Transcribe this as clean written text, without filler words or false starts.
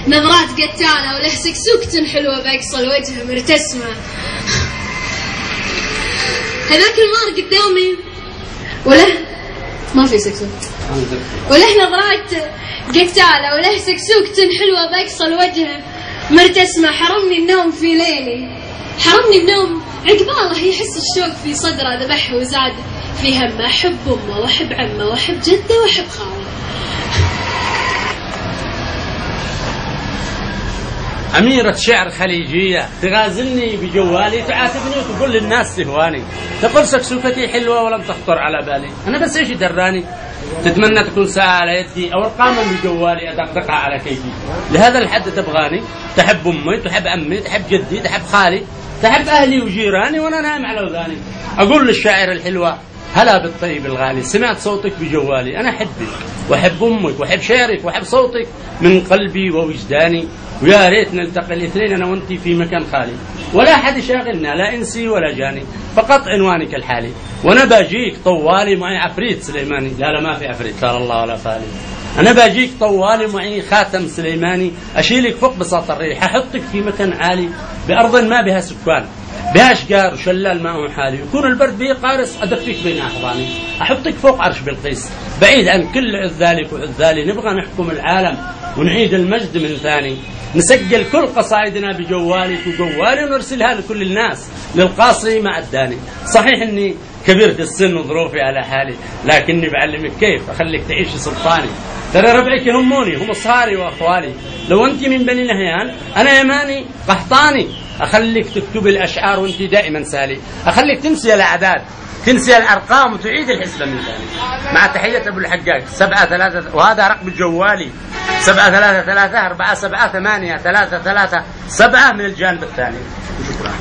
نظرات قتالة وله سكسوكة حلوة بأقصى الوجه مرتسمة. هذاك المار قدامي وله ما في سكسوك، وله نظرات قتالة وله سكسوكة حلوة بأقصى الوجه مرتسمة. حرمني النوم في ليلي، حرمني النوم عقباله يحس الشوق في صدره ذبحه وزاد في همه. أحب أمه وأحب عمه وأحب جده وأحب خاله. أميرة شعر خليجية تغازلني بجوالي، تعاتبني وتقول للناس تهواني، تقول سكسوكتي حلوة ولم تخطر على بالي. أنا بس إيش دراني؟ تتمنى تكون ساعة على يدي أو أرقاما بجوالي أدقدقها على كيفي. لهذا الحد تبغاني؟ تحب أمي، تحب عمي، تحب جدي، تحب خالي، تحب أهلي وجيراني وأنا نايم على وذاني. أقول للشاعر الحلوة هلا بالطيب الغالي، سمعت صوتك بجوالي. أنا أحبك وأحب أمك وأحب شعرك وأحب صوتك من قلبي ووجداني، ويا ريت نلتقي الاثنين أنا وأنتي في مكان خالي، ولا أحد يشاغلنا لا إنسي ولا جاني، فقط عنوانك الحالي. وأنا باجيك طوالي معي عفريت سليماني. لا ما في عفريت، قال الله ولا فالي. أنا باجيك طوالي معي خاتم سليماني، أشيلك فوق بساط الريح، أحطك في مكان عالي بأرض ما بها سكان، بها أشجار وشلال ماء حالي، يكون البرد به قارس أدفك بين أحضاني، أحطك فوق عرش بلقيس بعيد عن كل عذالك وعذالي. نبغى نحكم العالم ونعيد المجد من ثاني، نسجل كل قصائدنا بجوالك وجوالي ونرسلها لكل الناس للقاصي ما أداني. صحيح إني كبير في السن وظروفي على حالي، لكني بعلمك كيف أخليك تعيش سلطاني. ترى ربعك يهموني، هم أصهاري وأخوالي. لو أنت من بني نهيان أنا يماني قحطاني، أخليك تكتب الأشعار وأنت دائما سالي، أخليك تنسي الأعداد تنسي الأرقام وتعيد الحسبة من ثاني. مع تحية أبو الحقاق 7-3، وهذا رقم جوالي 7-3-3-4-7-8-3-3-7 من الجانب الثاني. شكرا.